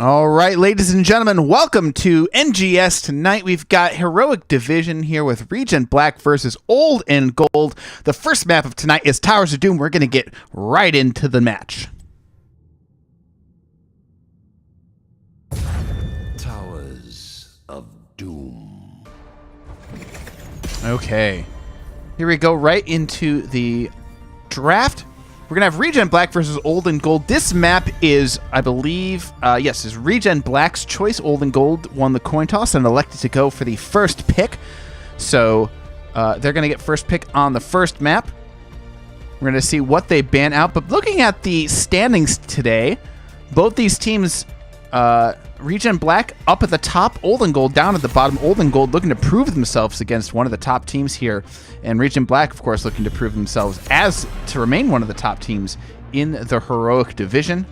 All right, ladies and gentlemen, welcome to NGS. Tonight we've got Heroic Division here with ReGen Black versus Old and Gold. The first map of tonight is Towers of Doom. We're going to get right into the match. Towers of Doom. Okay, here we go right into the draft. We're going to have ReGen Black versus Old and Gold. This map is, I believe, yes, is ReGen Black's choice. Old and Gold won the coin toss and elected to go for the first pick. So they're going to get first pick on the first map. We're going to see what they ban out. But looking at the standings today, both these teams, ReGen Black up at the top, Old and Gold down at the bottom. Old and Gold looking to prove themselves against one of the top teams here. And ReGen Black, of course, looking to prove themselves as to remain one of the top teams in the Heroic Division.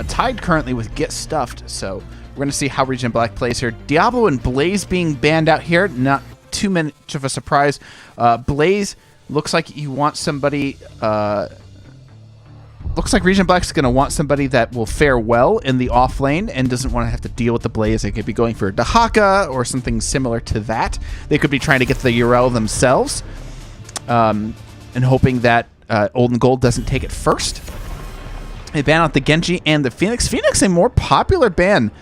Tied currently with Get Stuffed, so we're going to see how ReGen Black plays here. Diablo and Blaze being banned out here, not too much of a surprise. Blaze looks like you want somebody... Looks like ReGen Black's going to want somebody that will fare well in the off lane and doesn't want to have to deal with the Blaze. They could be going for a Dahaka or something similar to that. They could be trying to get the Yrel themselves and hoping that Old and Gold doesn't take it first. They ban out the Genji and the Phoenix. Phoenix, a more popular ban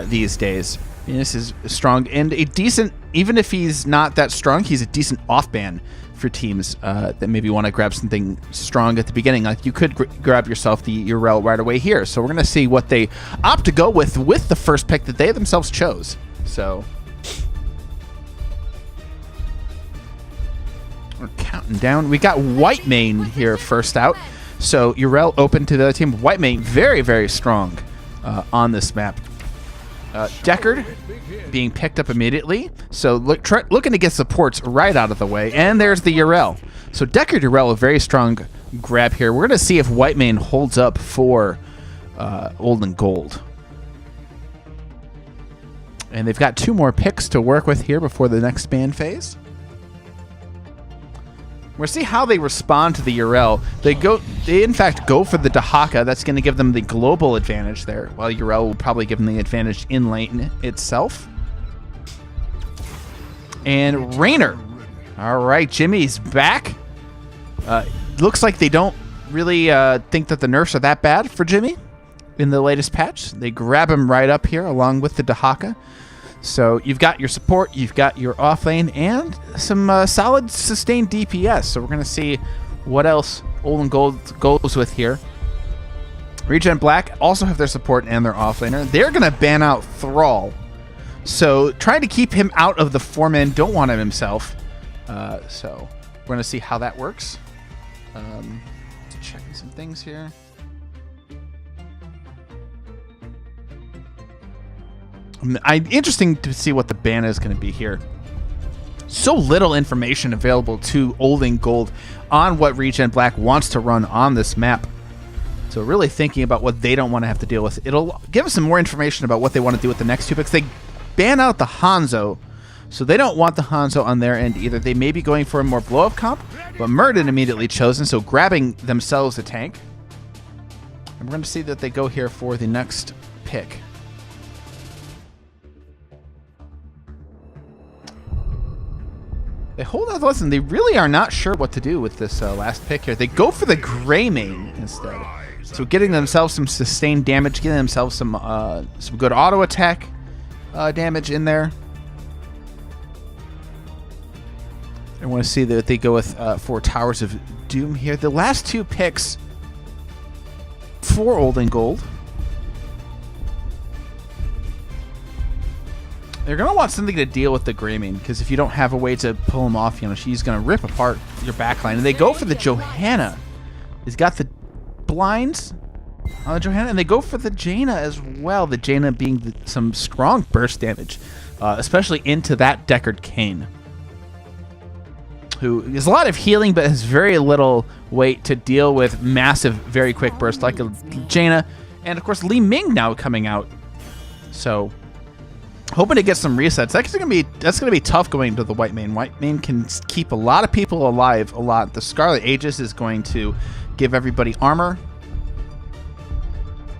these days. Phoenix is strong and a decent, even if he's not that strong, he's a decent off ban for teams that maybe want to grab something strong at the beginning. Like you could grab yourself the Yrel right away here. So we're going to see what they opt to go with the first pick that they themselves chose. So we're counting down. We got Whitemane here first out. So Yrel open to the other team. Whitemane very, very strong on this map. Deckard being picked up immediately, so looking to get supports right out of the way, and there's the Yrel. So Deckard Yrel, a very strong grab here. We're going to see if Whitemane holds up for Old and Gold. And they've got two more picks to work with here before the next ban phase. We'll see how they respond to the Yrel. They in fact go for the Dahaka. That's going to give them the global advantage there, while Yrel will probably give them the advantage in lane itself. And Raynor. All right, Jimmy's back. Looks like they don't really think that the nerfs are that bad for Jimmy in the latest patch. They grab him right up here along with the Dahaka. So you've got your support, you've got your off lane, and some solid sustained DPS. So we're going to see what else Old and Gold goes with here. ReGen Black also have their support and their off laner. They're going to ban out Thrall. So trying to keep him out of the 4-man, don't want him himself. So we're going to see how that works. Checking some things here. Interesting to see what the ban is going to be here. So little information available to Old and Gold on what ReGen Black wants to run on this map. So really thinking about what they don't want to have to deal with. It'll give us some more information about what they want to do with the next two picks. They ban out the Hanzo, so they don't want the Hanzo on their end either. They may be going for a more blow-up comp, but Murden immediately chosen, so grabbing themselves a tank. And we're going to see that they go here for the next pick. They hold out. Listen, they really are not sure what to do with this last pick here. They go for the Greymane instead. So getting themselves some sustained damage, getting themselves some good auto attack damage in there. I want to see that they go with for Towers of Doom here. The last two picks for Old and Gold. They're going to want something to deal with the Greymane, because if you don't have a way to pull him off, you know, she's going to rip apart your backline. And they go for the Johanna. He's got the blinds on the Johanna, and they go for the Jaina as well. The Jaina being some strong burst damage, especially into that Deckard Cain, who is a lot of healing, but has very little weight to deal with massive, very quick burst like a Jaina. And, of course, Li Ming now coming out. So... hoping to get some resets. That's gonna be tough going to the Whitemane. Whitemane can keep a lot of people alive a lot. The Scarlet Aegis is going to give everybody armor.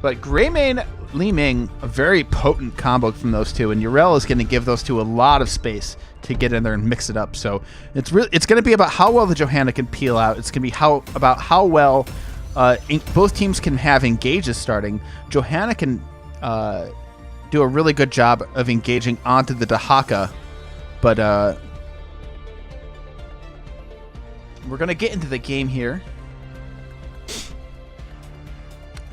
But Greymane Li Ming, a very potent combo from those two, and Yrel is going to give those two a lot of space to get in there and mix it up. So it's going to be about how well the Johanna can peel out. It's going to be about how well both teams can have engages starting. Johanna can do a really good job of engaging onto the Dahaka, but we're going to get into the game here.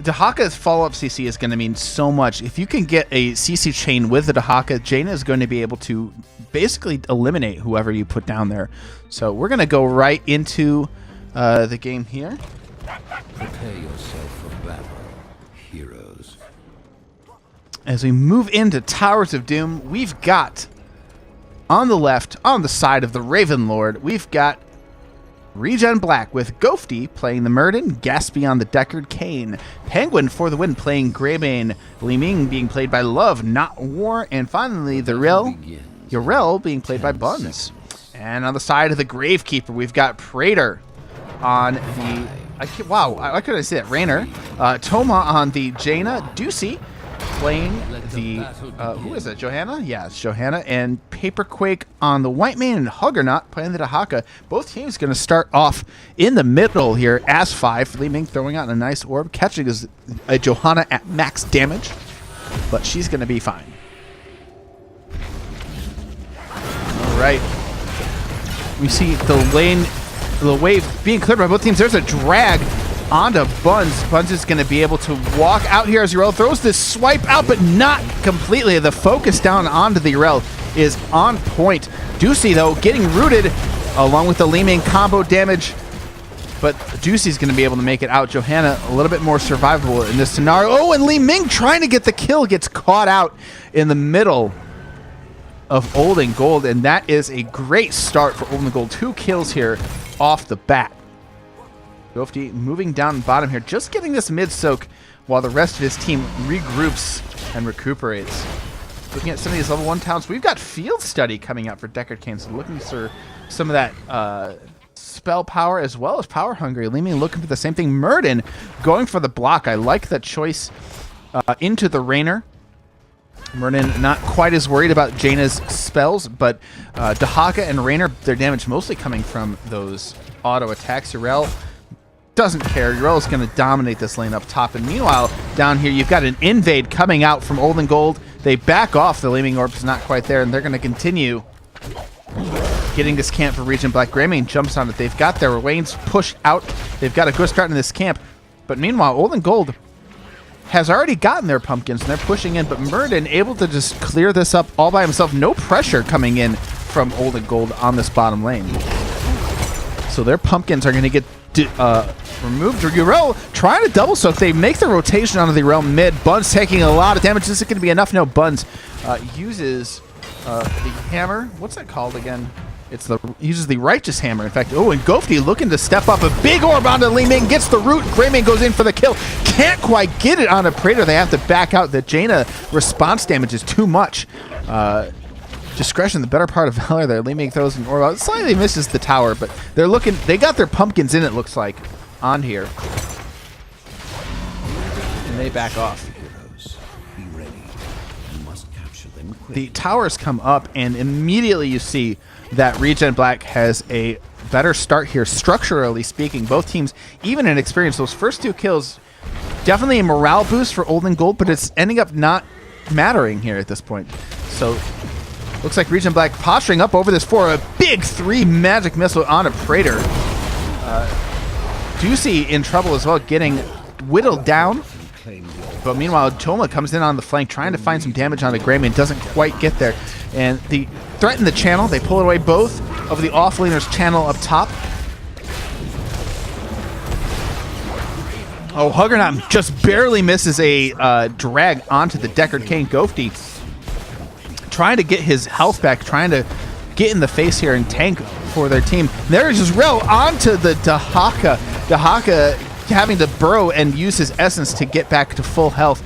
Dahaka's follow-up CC is going to mean so much. If you can get a CC chain with the Dahaka, Jaina is going to be able to basically eliminate whoever you put down there. So we're going to go right into the game here. Prepare yourself for battle, heroes. As we move into Towers of Doom, we've got on the left, on the side of the Raven Lord, we've got ReGen Black with Gofty playing the Murden, Gatsby on the Deckard, Kane, Penguin for the win playing Greybane, Li Ming being played by Love, Not War, and finally the Yrel being played by Buns. And on the side of the Gravekeeper, we've got Praetor on the... why couldn't I say that? Raynor. Toma on the Jaina, Ducey playing the... who is it? Johanna? Yeah, it's Johanna. And Paperquake on the White Man and Huggernaut playing the Dahaka. Both teams going to start off in the middle here as 5. Li Ming throwing out a nice orb, catching a Johanna at max damage, but she's going to be fine. All right. We see the wave being cleared by both teams. There's a drag onto Buns. Buns is going to be able to walk out here as Yrel throws this swipe out, but not completely. The focus down onto the Yrel is on point. Ducey, though, getting rooted along with the Li Ming combo damage, but Ducey's going to be able to make it out. Johanna a little bit more survivable in this scenario. Oh, and Li Ming trying to get the kill gets caught out in the middle of Old and Gold, and that is a great start for Old and Gold. 2 kills here off the bat. Gofty moving down bottom here, just getting this mid soak while the rest of his team regroups and recuperates. Looking at some of these level 1 towns, we've got Field Study coming out for Deckard Cain, so looking for some of that spell power as well as power hungry. Li Ming looking for the same thing. Murden going for the block. I like that choice into the Raynor. Murden not quite as worried about Jaina's spells, but Dahaka and Raynor, their damage mostly coming from those auto attacks. Yrel doesn't care. Yrel is going to dominate this lane up top. And meanwhile, down here, you've got an invade coming out from Old and Gold. They back off. The Li Ming Orb is not quite there, and they're going to continue getting this camp for ReGen Black. Greymane jumps on it. They've got their Wayne's push out. They've got a good start in this camp. But meanwhile, Old and Gold has already gotten their pumpkins, and they're pushing in. But Murden able to just clear this up all by himself. No pressure coming in from Old and Gold on this bottom lane. So their pumpkins are going to get removed. Yrel trying to double soak. They make the rotation onto the Yrel mid. Buns taking a lot of damage. This is going to be enough. No, Buns uses the hammer. What's that called again? Uses the Righteous Hammer. In fact, oh, and Gofty looking to step up. A big orb onto Li Ming. Gets the root. Greymane goes in for the kill. Can't quite get it on a Praetor. They have to back out. The Jaina response damage is too much. Discretion, the better part of valor there. Li Ming throws an orb out. Slightly misses the tower, but they're looking. They got their pumpkins in, it looks like, on here. And they back off. Be ready. You must capture them quickly. The towers come up, and immediately you see that ReGen Black has a better start here, structurally speaking. Both teams, even in experience, those first 2 kills, definitely a morale boost for Old and Gold, but it's ending up not mattering here at this point. So looks like ReGen Black posturing up over this for a big 3 magic missile on a Praetor. Ducey in trouble as well, getting whittled down. But meanwhile, Toma comes in on the flank, trying to find some damage on the Greymane. Doesn't quite get there. And they threaten the channel. They pull it away. Both of the offlaners channel up top. Oh, Huggernaut just barely misses a drag onto the Deckard Cain. Gofty trying to get his health back, trying to get in the face here and tank for their team. There's just Yrel onto the Dahaka. Dahaka having to burrow and use his essence to get back to full health.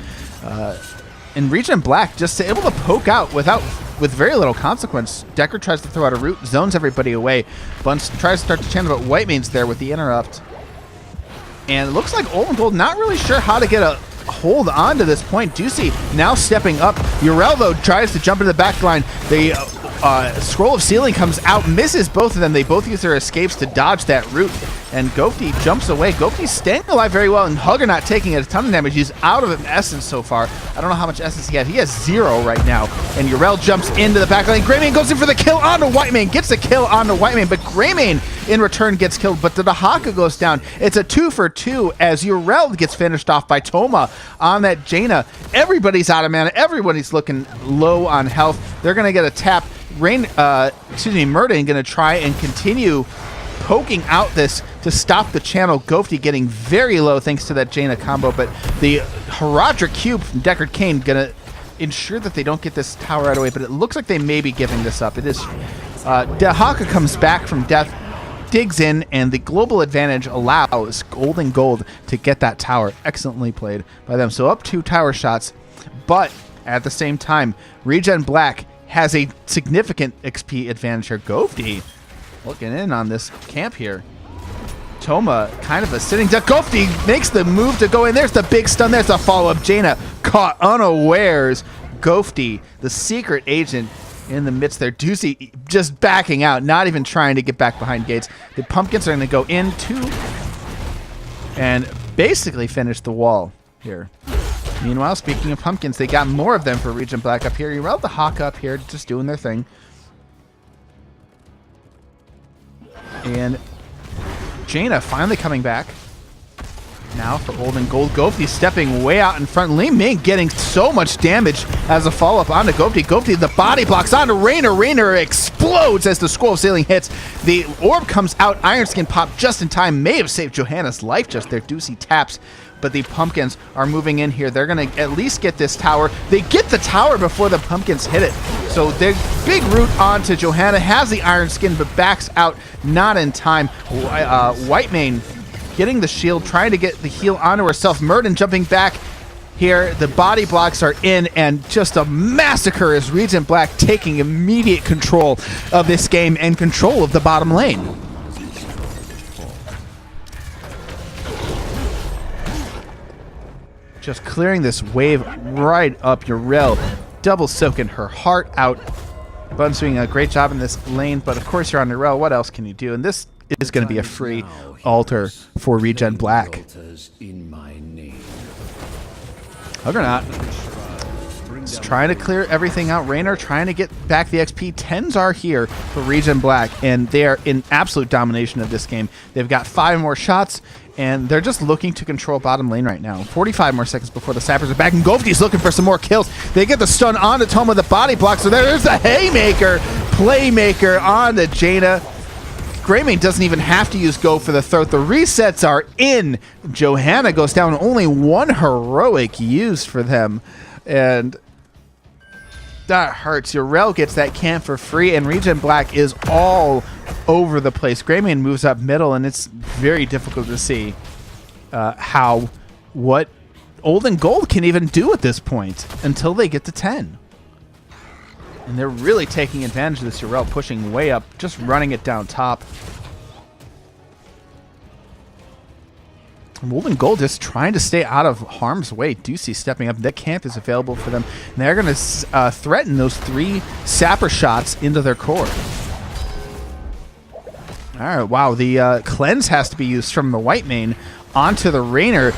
And ReGen Black just able to poke out with very little consequence. Deckard tries to throw out a root, zones everybody away. Buns tries to start to channel, but Whitemane's there with the interrupt. And it looks like Old and Gold not really sure how to get a hold on to this point. Ducey now stepping up. Urel, though, tries to jump into the back line. The Scroll of Sealing comes out, misses both of them. They both use their escapes to dodge that root, and Gofty jumps away. Gofty's staying alive very well, and Huggernaut taking a ton of damage. He's out of essence so far. I don't know how much essence he had. He has 0 right now, and Urel jumps into the back line. Greymane goes in for the kill onto Whitemane, gets the kill onto Whitemane, but Greymane in return gets killed, but the Dahaka goes down. It's a 2 for 2 as Urel gets finished off by Toma on that Jaina. Everybody's out of mana. Everybody's looking low on health. They're going to get a tap. Murden going to try and continue poking out this to stop the channel. Gofty getting very low thanks to that Jaina combo, but the Herodric Cube from Deckard Cain going to ensure that they don't get this tower right away, but it looks like they may be giving this up. It is Dahaka comes back from death, digs in, and the global advantage allows Golden Gold to get that tower. Excellently played by them. So up 2 tower shots, but at the same time, ReGen Black has a significant XP advantage here. Gofty looking in on this camp here. Toma kind of a sitting duck. Gofty makes the move to go in. There's the big stun. There's the follow-up. Jaina caught unawares. Gofty, the secret agent in the midst there. Ducey just backing out, not even trying to get back behind gates. The pumpkins are going to go in too and basically finish the wall here. Meanwhile, speaking of pumpkins, they got more of them for ReGen Black up here. You rolled the Hawk up here, just doing their thing. And Jaina finally coming back. Now for Old and Gold. Gofty stepping way out in front. Li Ming getting so much damage as a follow-up onto Gofty. Gofty, the body blocks onto Raynor. Raynor explodes as the Scroll of Sailing hits. The orb comes out. Iron Skin pop just in time. May have saved Johanna's life just there. Ducey taps. But the pumpkins are moving in here. They're going to at least get this tower. They get the tower before the pumpkins hit it. So the big root onto Johanna, has the Iron Skin, but backs out not in time. Whitemane getting the shield, trying to get the heal onto herself. Murden jumping back here. The body blocks are in, and just a massacre is ReGen Black taking immediate control of this game and control of the bottom lane. Just clearing this wave right up Urel, double soaking her heart out. Bun's doing a great job in this lane, but of course you're on Urel. What else can you do? And this is going to be a free altar for ReGen Black. Juggernaut is trying to clear everything out. Raynor trying to get back the XP. 10s are here for ReGen Black, and they are in absolute domination of this game. They've got 5 more shots, and they're just looking to control bottom lane right now. 45 more seconds before the sappers are back, and Gofty's looking for some more kills. They get the stun onto Toma, the body block, so there's the Haymaker, Playmaker on the Jaina. Greymane doesn't even have to use Go for the throat. The resets are in. Johanna goes down, only 1 heroic used for them, and that hurts. Urel gets that camp for free, and ReGen Black is all over the place. Greymane moves up middle, and it's very difficult to see what Old and Gold can even do at this point until they get to 10. And they're really taking advantage of this. Urel pushing way up, just running it down top. Old and Gold just trying to stay out of harm's way. Ducey stepping up. That camp is available for them. And they're going to threaten those 3 sapper shots into their core. All right, wow. The cleanse has to be used from the Whitemane onto the Raynor.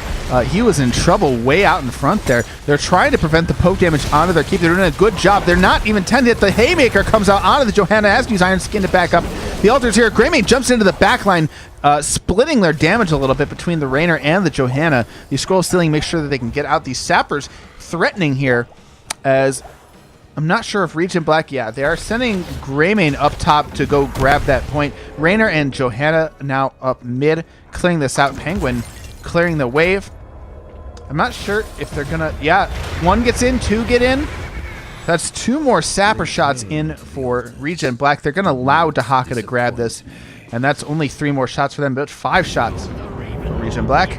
He was in trouble way out in front there. They're trying to prevent the poke damage onto their keep. They're doing a good job. They're not even 10 yet. The Haymaker comes out onto the Johanna, has to use Iron Skin to back up. The altar's here. Greymane jumps into the backline, splitting their damage a little bit between the Raynor and the Johanna. The Scroll Stealing makes sure that they can get out. These sappers threatening here, as I'm not sure if ReGen Black, yeah, they are sending Greymane up top to go grab that point. Raynor and Johanna now up mid, clearing this out. Penguin clearing the wave. I'm not sure if they're gonna, yeah, 1 gets in, 2 get in. That's 2 more sapper shots in for ReGen Black. They're gonna allow Dahaka to grab this, and that's only 3 more shots for them, but 5 shots for ReGen Black.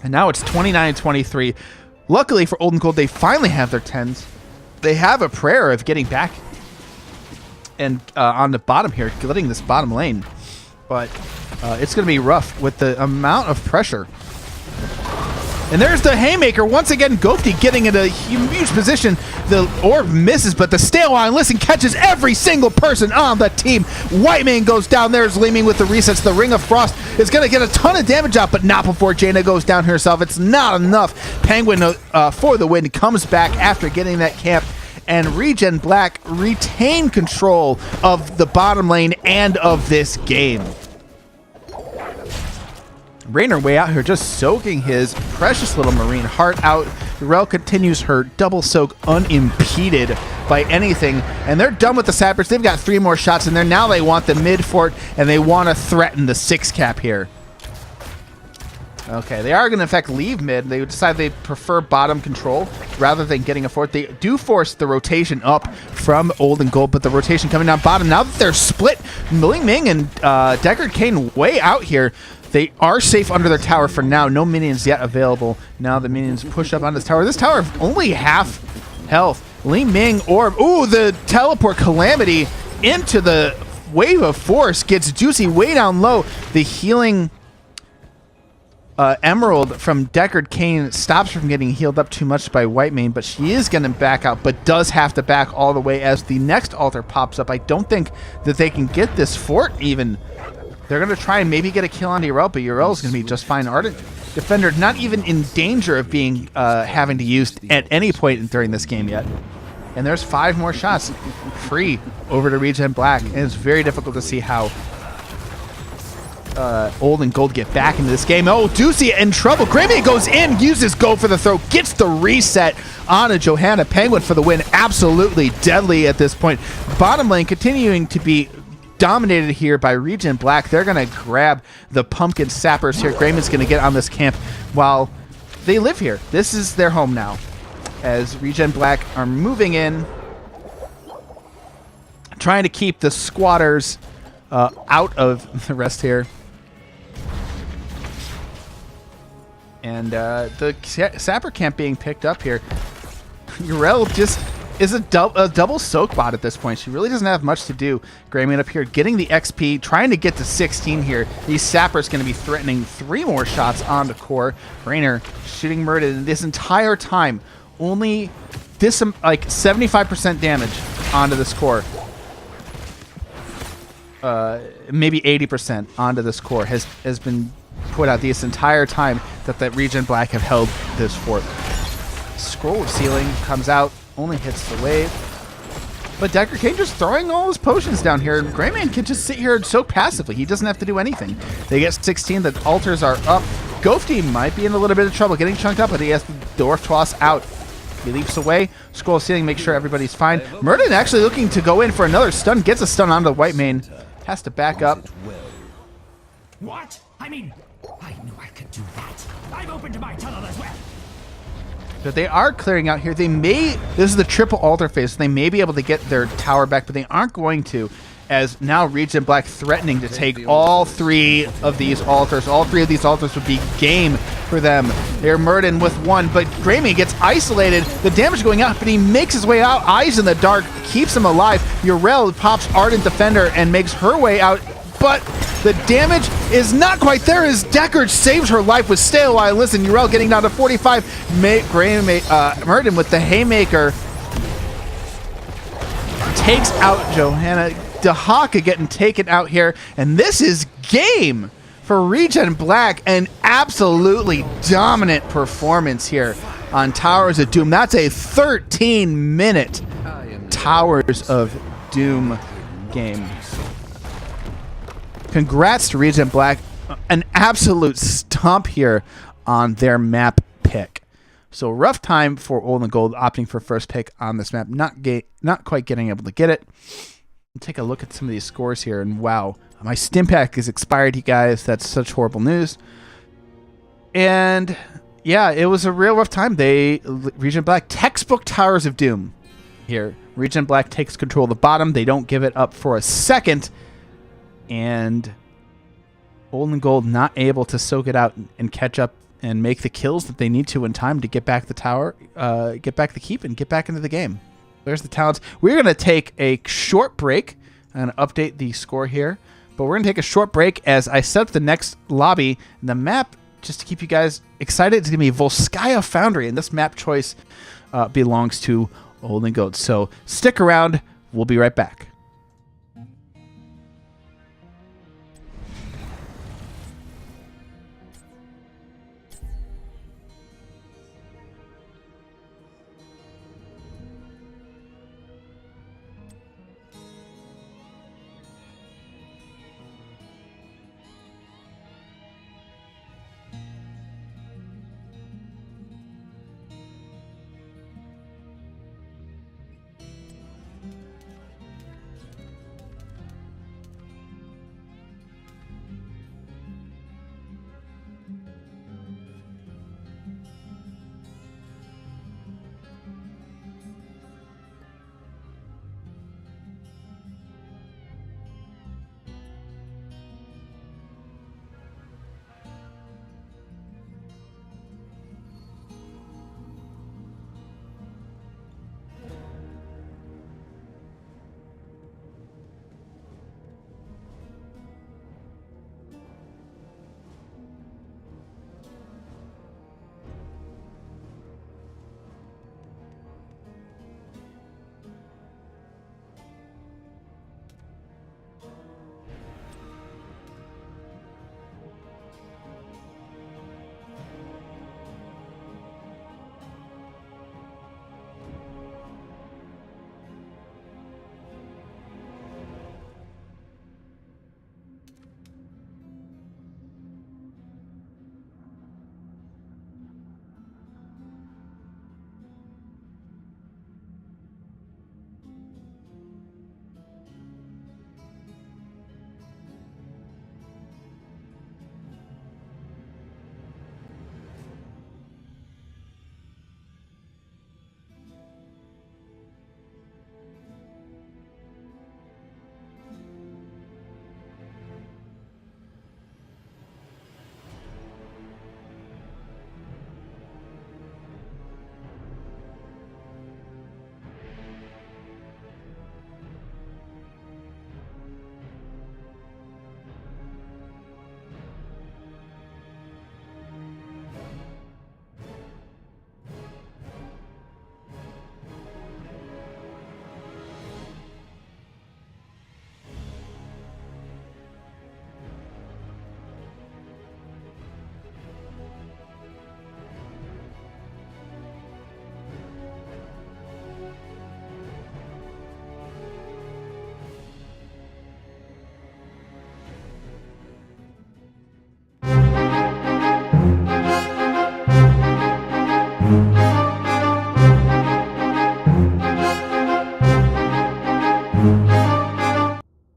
And now it's 29-23. Luckily for Old and Gold, they finally have their 10s. They have a prayer of getting back and on the bottom here, getting this bottom lane. but it's going to be rough with the amount of pressure. And there's the haymaker. Once again, Ghosty getting in a huge position. The orb misses, but the Stale Eye Listen catches every single person on the team. Whitemane goes down. There's Leeming with the resets. The Ring of Frost is going to get a ton of damage out, but not before Jaina goes down herself. It's not enough. Penguin for the win comes back after getting that camp. And ReGen Black retain control of the bottom lane and of this game. Rainer way out here just soaking his precious little Marine heart out. Urel continues her double soak unimpeded by anything. And they're done with the Sappers. They've got 3 more shots in there. Now they want the mid fort and they want to threaten the 6 cap here. Okay, they are going to in fact leave mid. They decide they prefer bottom control rather than getting a fort. They do force the rotation up from Old and Gold, but the rotation coming down bottom. Now that they're split, Ling Ming and Deckard Cain way out here. They are safe under their tower for now. No minions yet available. Now the minions push up on this tower. This tower only half health. Li Ming orb. Ooh, the teleport calamity into the wave of force gets Juicy way down low. The healing emerald from Deckard Cain stops her from getting healed up too much by Whitemane, but she is going to back out, but does have to back all the way as the next altar pops up. I don't think that they can get this fort even. They're going to try and maybe get a kill on Urel, but Urel is going to be just fine. Ardent Defender not even in danger of being having to use at any point during this game yet. And there's 5 more shots free over to ReGen Black, and it's very difficult to see how Old and Gold get back into this game. Oh, Deucey in trouble. Greymane goes in, uses Go for the throw, gets the reset on a Johanna. Penguin for the win. Absolutely deadly at this point. Bottom lane continuing to be dominated here by ReGen Black. They're going to grab the pumpkin sappers here. Grayman's going to get on this camp while they live here. This is their home now as ReGen Black are moving in, trying to keep the squatters out of the rest here. And the sapper camp being picked up here. Urel just is a double soak bot at this point. She really doesn't have much to do. Greymane up here getting the XP, trying to get to 16 here. These sappers going to be threatening 3 more shots onto core. Rainer shooting Murden this entire time. Only this like 75% damage onto this core. Maybe 80% onto this core has been put out this entire time that ReGen Black have held this fort. Scroll of Sealing comes out, only hits the wave. But Deckard Cain just throwing all his potions down here. Greymane can just sit here and soak passively. He doesn't have to do anything. They get 16. The altars are up. Ghosty might be in a little bit of trouble getting chunked up, but he has the Dwarf Toss out. He leaps away. Scroll of Sealing, make sure everybody's fine. Murden actually looking to go in for another stun. Gets a stun onto Whitemane. Has to back up. What? I mean, I knew I could do that. I'm open to my tunnel as well. But they are clearing out here. They may, this is the triple altar phase, so they may be able to get their tower back, but they aren't going to, as now ReGen Black threatening to take all 3 of these altars. All 3 of these altars would be game for them. They're Murden with 1, but Greymane gets isolated. The damage going out, but he makes his way out. Eyes in the dark, keeps him alive. Urel pops Ardent Defender and makes her way out, but the damage is not quite there as Deckard saves her life with Stale Eye Listen. Urel getting down to 45. Murden with the Haymaker takes out Johanna. Dahaka getting taken out here, and this is game for ReGen Black. An absolutely dominant performance here on Towers of Doom. That's a 13-minute Towers of Doom game. Congrats to ReGen Black. An absolute stomp here on their map pick. So rough time for Old and Gold opting for first pick on this map. Not quite getting able to get it. Take a look at some of these scores here, and wow, my stim pack is expired, you guys. That's such horrible news. And yeah, it was a real rough time. ReGen Black textbook Towers of Doom here. ReGen Black takes control of the bottom. They don't give it up for a second. And Old and Gold not able to soak it out and catch up and make the kills that they need to in time to get back the tower, get back the keep, and get back into the game. There's the talents. We're going to take a short break and update the score here. But we're going to take a short break as I set up the next lobby. And the map, just to keep you guys excited, it's going to be Volskaya Foundry. And this map choice belongs to Old and Gold. So stick around. We'll be right back.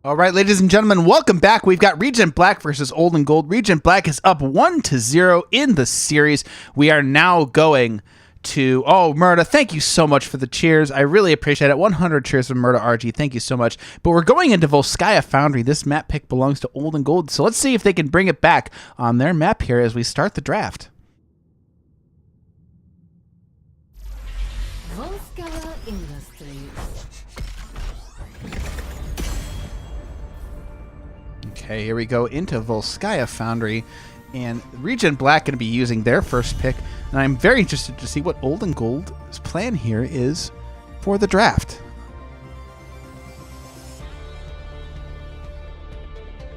All right, ladies and gentlemen, welcome back. We've got ReGen Black versus Old and Gold. ReGen Black is up 1-0 in the series. We are now going to... Oh, Murda, thank you so much for the cheers. I really appreciate it. 100 cheers from Murda RG. Thank you so much. But we're going into Volskaya Foundry. This map pick belongs to Old and Gold. So let's see if they can bring it back on their map here as we start the draft. Volskaya Industries. Okay, here we go into Volskaya Foundry, and ReGen Black going to be using their first pick, and I'm very interested to see what Old and Gold's plan here is for the draft.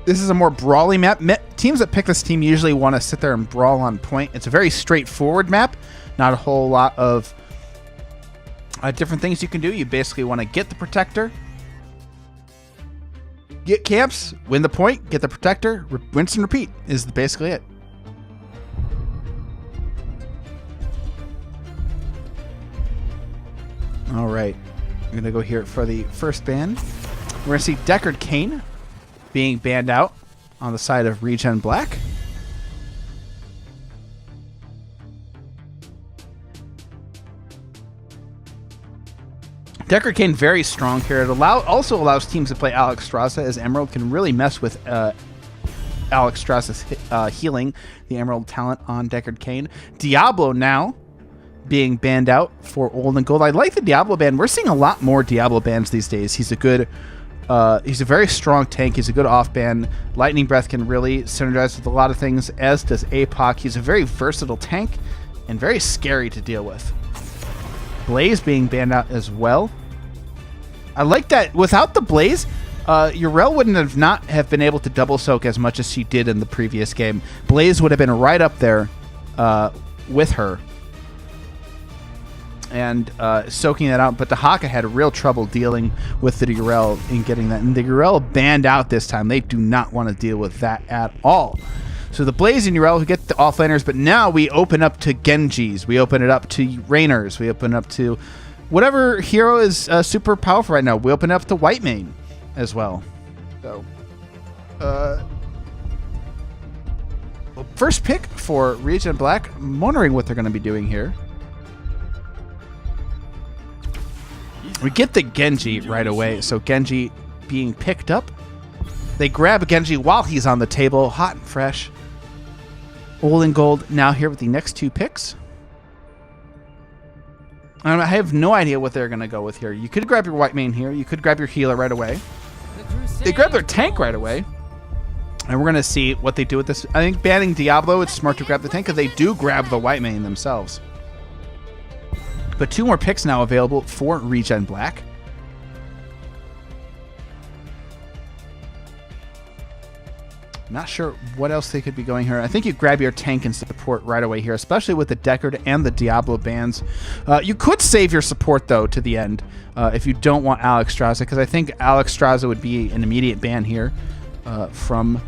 This is a more brawly map. Teams that pick this team usually want to sit there and brawl on point. It's a very straightforward map, not a whole lot of different things you can do. You basically want to get the Protector, get camps, win the point, get the Protector, rinse and repeat is basically it. All right, I'm going to go here for the first ban. We're going to see Deckard Cain being banned out on the side of ReGen Black. Deckard Cain very strong here. It also allows teams to play Alex Strasza, as Emerald can really mess with Alex Strasza's healing, the Emerald talent on Deckard Cain. Diablo now being banned out for Old and Gold. I like the Diablo ban. We're seeing a lot more Diablo bans these days. He's a good He's a very strong tank. He's a good off-ban. Lightning Breath can really synergize with a lot of things, as does APOC. He's a very versatile tank and very scary to deal with. Blaze being banned out as well. I like that. Without the Blaze, Yrel wouldn't not have been able to double soak as much as she did in the previous game. Blaze would have been right up there with her and soaking that out. But the Haka had real trouble dealing with the Yrel in getting that. And the Yrel banned out this time. They do not want to deal with that at all. So the Blaze and Yrel who get the offlaners, but now we open up to Genjis. We open it up to Rainers. We open up to whatever hero is super powerful right now. We open up to Whitemane as well. So, first pick for ReGen Black. I'm wondering what they're going to be doing here. We get the Genji right away. So Genji being picked up. They grab Genji while he's on the table, hot and fresh. Old and Gold now here with the next two picks. I have no idea what they're going to go with here. You could grab your Whitemane here. You could grab your healer right away. They grab their tank right away. And we're going to see what they do with this. I think banning Diablo, it's smart to grab the tank because they do grab the Whitemane themselves. But two more picks now available for ReGen Black. Not sure what else they could be going here. I think you grab your tank and support right away here, especially with the Deckard and the Diablo bans. You could save your support, though, to the end if you don't want Alexstrasza, because I think Alexstrasza would be an immediate ban here from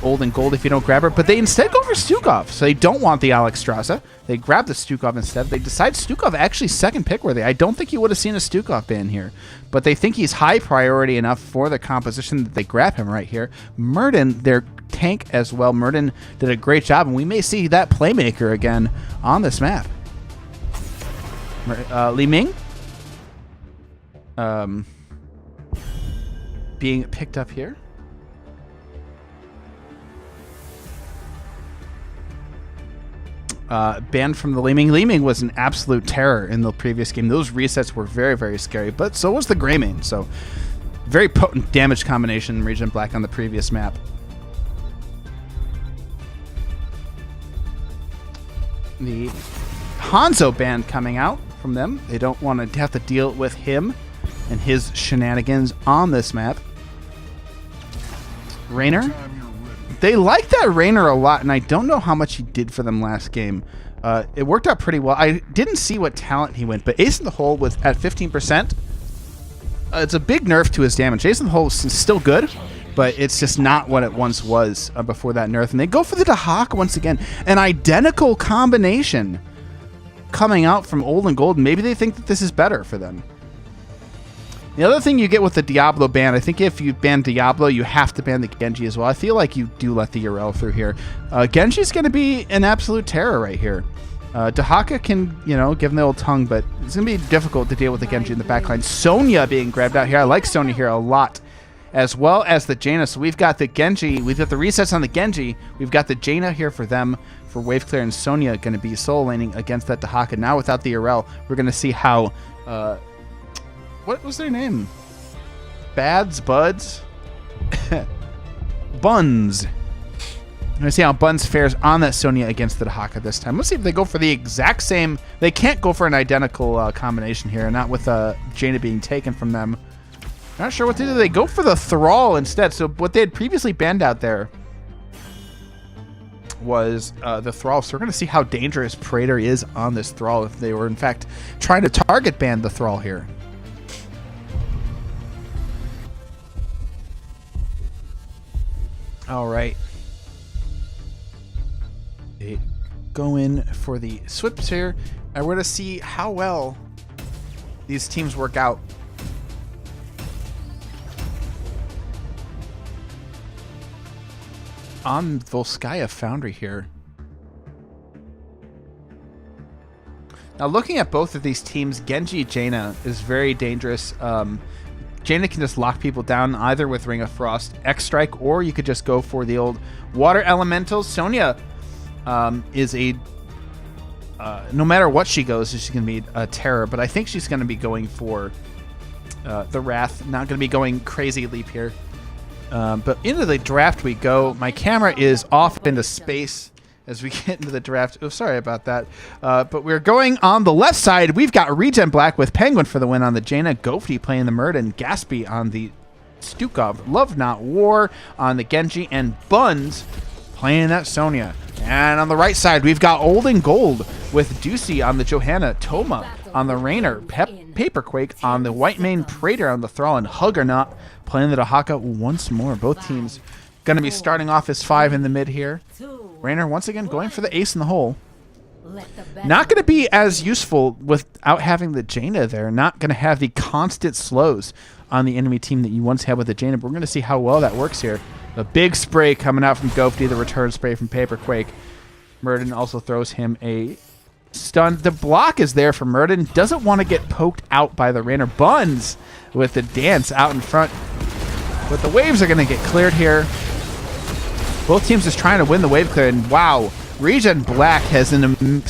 Old and Gold if you don't grab her. But they instead go for Stukov, so they don't want the Alexstrasza. They grab the Stukov instead. They decide Stukov actually second pick worthy. I don't think you would have seen a Stukov ban here, but they think he's high priority enough for the composition that they grab him right here. Murden, their tank as well. Murden did a great job, and we may see that playmaker again on this map. Li Ming being picked up here. Banned from the Li Ming. Li Ming was an absolute terror in the previous game. Those resets were very, very scary, but so was the Greymane. So very potent damage combination in ReGen Black on the previous map. The Hanzo ban coming out from them. They don't want to have to deal with him and his shenanigans on this map. Raynor. They like that Raynor a lot, and I don't know how much he did for them last game. It worked out pretty well. I didn't see what talent he went, but Ace in the Hole was at 15%. It's a big nerf to his damage. Ace in the Hole is still good, but it's just not what it once was before that nerf. And they go for the Dahak once again. An identical combination coming out from Old and Gold. Maybe they think that this is better for them. The other thing you get with the Diablo ban, I think if you ban Diablo, you have to ban the Genji as well. I feel like you do let the Yrel through here. Genji's going to be an absolute terror right here. Dahaka can, give him the old tongue, but it's going to be difficult to deal with the Genji in the backline. Sonya being grabbed out here. I like Sonya here a lot, as well as the Jaina. So we've got the Genji. We've got the resets on the Genji. We've got the Jaina here for them for wave clear, and Sonya going to be solo laning against that Dahaka. Now without the Yrel, we're going to see how... what was their name? Buns. Buns. I'm going to see how Buns fares on that Sonya against the Dahaka this time. Let's see if they go for the exact same... They can't go for an identical combination here, not with Jaina being taken from them. Not sure what to do. They go for the Thrall instead. So what they had previously banned out there was the Thrall. So we're going to see how dangerous Praetor is on this Thrall if they were, in fact, trying to target ban the Thrall here. All right. They go in for the swips here, and we're going to see how well these teams work out. On Volskaya Foundry here. Now, looking at both of these teams, Genji Jaina is very dangerous. Jaina can just lock people down either with Ring of Frost, X-Strike, or you could just go for the old Water Elementals. Sonya is a... no matter what she goes, she's going to be a terror, but I think she's going to be going for the Wrath. Not going to be going crazy leap here. But into the draft we go. My camera is off into space as we get into the draft. Oh, sorry about that. But we're going on the left side. We've got ReGen Black with Penguin for the win on the Jaina, Gofty playing the Murden, Gaspy on the Stukov, Love Not War on the Genji, and Buns playing that Sonya. And on the right side, we've got Old and Gold with Ducey on the Johanna, Toma on the Rainer, Paperquake on the Whitemane, Praetor on the Thrall, and Huggernaut playing the Dahaka once more. Both teams going to be starting off as 5 in the mid here. Rainer once again going for the ace in the hole. Not going to be as useful without having the Jaina there. Not going to have the constant slows on the enemy team that you once had with the Jaina, but we're going to see how well that works here. A big spray coming out from Gofty, the return spray from Paperquake. Murden also throws him a stun. The block is there for Murden. Doesn't want to get poked out by the Rainer. Buns with the dance out in front. But the waves are going to get cleared here. Both teams just trying to win the wave clear, and wow, ReGen Black has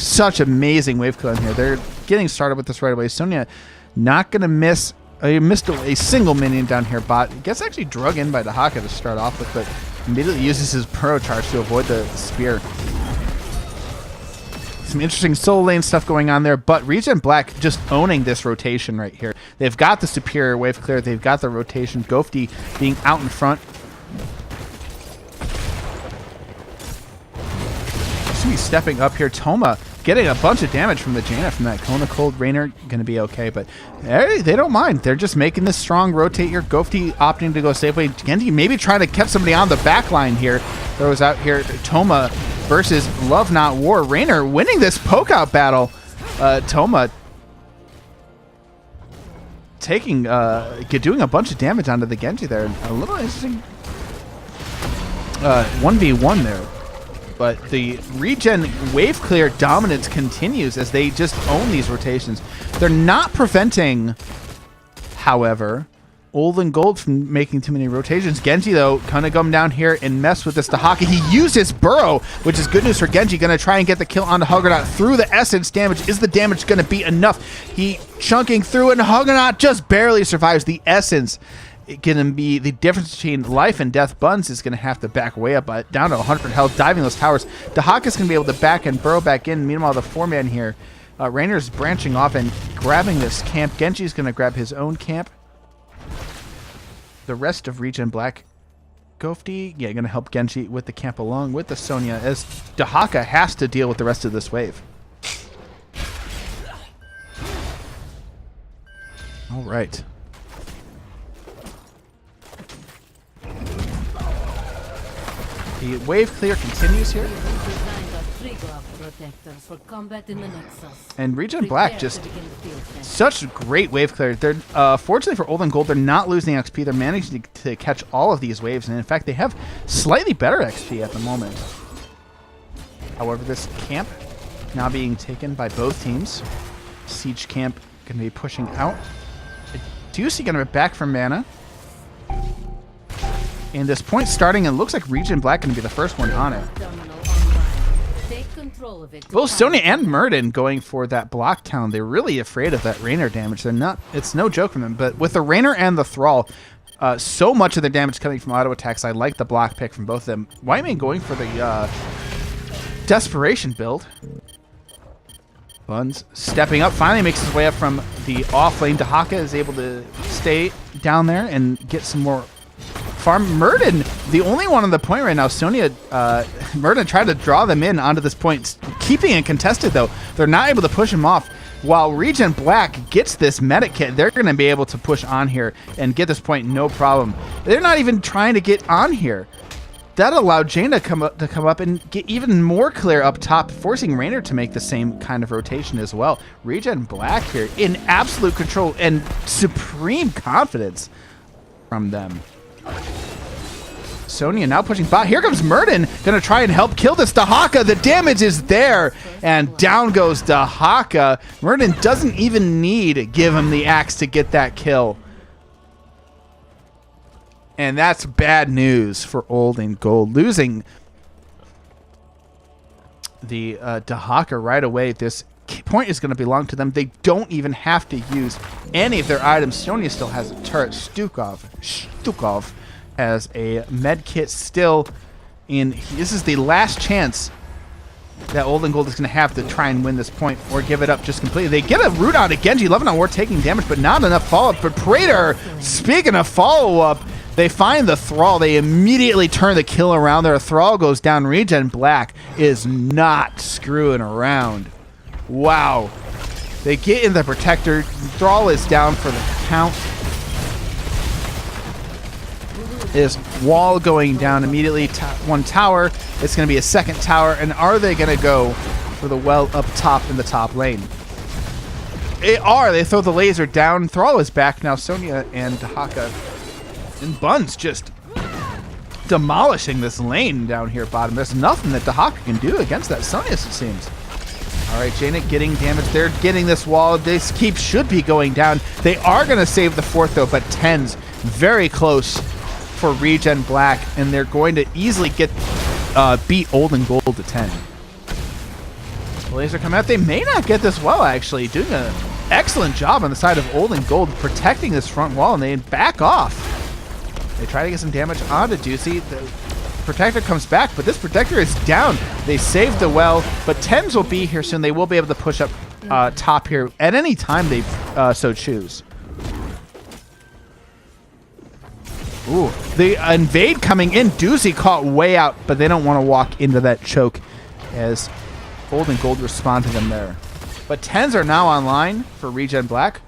such amazing wave clear in here. They're getting started with this right away. Sonya not going to miss. He missed a single minion down here. Bot gets actually drug in by Dahaka to start off with, but immediately uses his Puro Charge to avoid the spear. Some interesting soul lane stuff going on there, but ReGen Black just owning this rotation right here. They've got the superior wave clear. They've got the rotation. Gofty being out in front. Be stepping up here. Toma getting a bunch of damage from the Jaina from that Kona Cold. Rainer going to be okay, but hey, they don't mind. They're just making this strong rotate here. Gofty opting to go safely. Genji maybe trying to catch somebody on the back line here. Throws out here Toma versus Love Not War. Rainer winning this poke out battle. Toma taking doing a bunch of damage onto the Genji there. A little interesting 1v1 there. But the ReGen wave clear dominance continues as they just own these rotations. They're not preventing, however, Old and Gold from making too many rotations. Genji, though, kind of come down here and mess with this Dahaka. He used his Burrow, which is good news for Genji. Going to try and get the kill onto Huggernaut through the essence damage. Is the damage going to be enough? He chunking through it, and Huggernaut just barely survives the essence. It can be the difference between life and death. Buns is going to have to back way up down to 100 health, diving those towers. Dahaka's going to be able to back and burrow back in. Meanwhile, the 4-man here, Rainer's branching off and grabbing this camp. Genji's going to grab his own camp. The rest of ReGen Black, Gofty, yeah, going to help Genji with the camp along with the Sonya, as Dahaka has to deal with the rest of this wave. All right. The wave clear continues here. And ReGen Black just such great wave clear. They're fortunately for Old and Gold, they're not losing XP. They're managing to catch all of these waves, and in fact, they have slightly better XP at the moment. However, this camp now being taken by both teams. Siege camp going to be pushing out. Ducey going to be back from mana. And this point starting, and looks like ReGen Black going to be the first one on it. Both Sonya and Murden going for that block town. They're really afraid of that Rainer damage. They're not. It's no joke from them. But with the Rainer and the Thrall, so much of their damage coming from auto attacks, I like the block pick from both of them. Whitemane going for the desperation build. Buns stepping up, finally makes his way up from the off lane. Dahaka is able to stay down there and get some more farm. Murden, the only one on the point right now. Sonya, Murden tried to draw them in onto this point, keeping it contested though. They're not able to push him off. While ReGen Black gets this medic kit, they're going to be able to push on here and get this point no problem. They're not even trying to get on here. That allowed Jaina to come up and get even more clear up top, forcing Rainer to make the same kind of rotation as well. ReGen Black here in absolute control and supreme confidence from them. Sonya now pushing bot. Here comes Murden, gonna try and help kill this Dahaka. The damage is there, and down goes Dahaka. Murden doesn't even need to give him the axe to get that kill. And that's bad news for Old and Gold. Losing the Dahaka right away. This point is going to belong to them. They don't even have to use any of their items. Sonya still has a turret. Stukov has a med kit still in. This is the last chance that Old and Gold is going to have to try and win this point or give it up just completely. They get a root on to Genji. 11 on War taking damage, but not enough follow-up. But Praetor, speaking of follow-up, they find the Thrall. They immediately turn the kill around. Their Thrall goes down. ReGen Black is not screwing around. Wow. They get in the Protector. Thrall is down for the count. Is wall going down immediately. One tower. It's going to be a second tower. And are they going to go for the well up top in the top lane? They are. They throw the laser down. Thrall is back now. Sonya and Dahaka and Buns just demolishing this lane down here bottom. There's nothing that Dahaka can do against that Sonya, it seems. All right, Janet getting damage. They're getting this wall. This keep should be going down. They are going to save the fourth, though, but 10's very close for ReGen Black, and they're going to easily get beat Old and Gold to 10. The laser come out. They may not get this well, actually. Doing an excellent job on the side of Old and Gold, protecting this front wall, and they back off. They try to get some damage onto Deucey. The Protector comes back, but this Protector is down. They saved the well, but 10's will be here soon. They will be able to push up top here at any time they so choose. Ooh, the invade coming in. Deucey caught way out, but they don't want to walk into that choke as Old and Gold respond to them there. But 10's are now online for ReGen Black.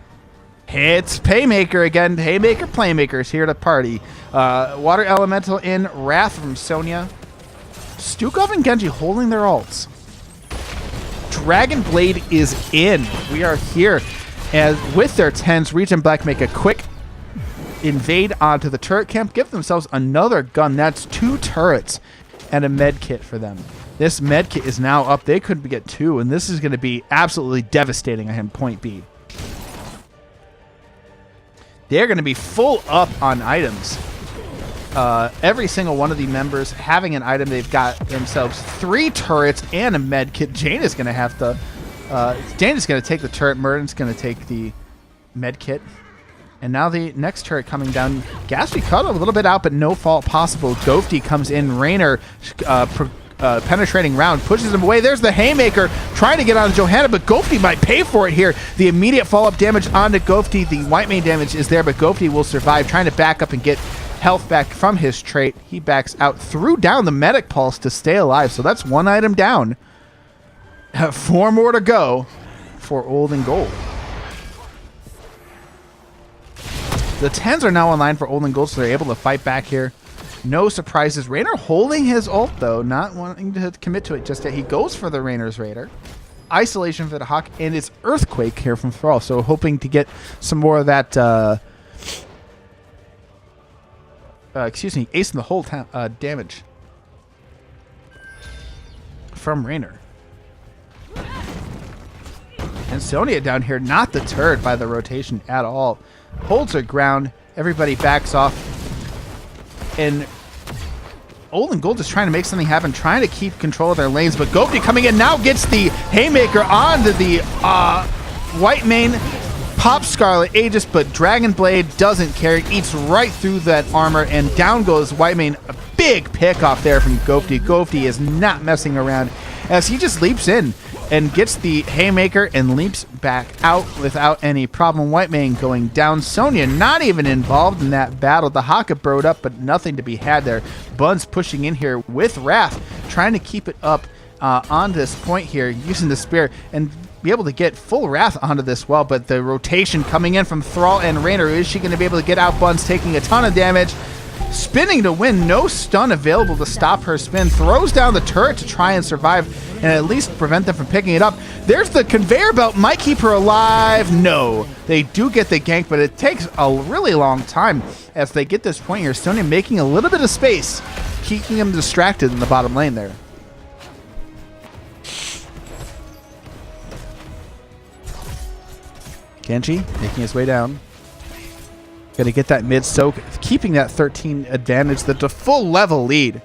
It's Playmaker again. Haymaker, Playmaker is here to party. Water Elemental in. Wrath from Sonya. Stukov and Genji holding their ults. Dragon Blade is in. We are here. As with their 10's, ReGen Black make a quick invade onto the turret camp. Give themselves another gun. That's 2 turrets and a med kit for them. This med kit is now up. They could get 2, and this is going to be absolutely devastating on him, point B. They're going to be full up on items. Every single one of the members having an item. They've got themselves 3 turrets and a med kit. Jane is going to have to... Jane is going to take the turret. Merton's going to take the med kit. And now the next turret coming down. Gatsby cut a little bit out, but no fault possible. Gofty comes in. Raynor penetrating round, pushes him away. There's the Haymaker trying to get on Johanna, but Gofty might pay for it here. The immediate follow-up damage onto Gofty. The white main damage is there, but Gofty will survive, trying to back up and get health back from his trait. He backs out, threw down the medic pulse to stay alive, so that's 1 item down. 4 more to go for Old and Gold. The 10's are now online for Old and Gold, so they're able to fight back here. No surprises. Raynor holding his ult, though, not wanting to commit to it just yet. He goes for the Raynor's Raider. Isolation for the Hawk, and it's Earthquake here from Thrall, so hoping to get some more of that, ace in the hole damage from Raynor. And Sonya down here, not deterred by the rotation at all. Holds her ground. Everybody backs off. And Old and Gold is trying to make something happen, trying to keep control of their lanes. But Gofty coming in now gets the Haymaker onto the white main. Pops Scarlet Aegis, but Dragon Blade doesn't care. It eats right through that armor, and down goes white main. A big pick off there from Gofty. Gofty is not messing around as he just leaps in and gets the Haymaker and leaps back out without any problem. White main going down. Sonya not even involved in that battle. The Haka broed up, but nothing to be had there. Buns pushing in here with Wrath, trying to keep it up on this point here, using the spear and be able to get full Wrath onto this well, but the rotation coming in from Thrall and Raynor. Is she going to be able to get out Buns, taking a ton of damage? Spinning to win, no stun available to stop her spin. Throws down the turret to try and survive and at least prevent them from picking it up. There's the conveyor belt, might keep her alive. No, they do get the gank, but it takes a really long time as they get this point here. Sonya making a little bit of space, keeping them distracted in the bottom lane there. Genji making his way down. Gonna get that mid soak, keeping that 13 advantage, the full level lead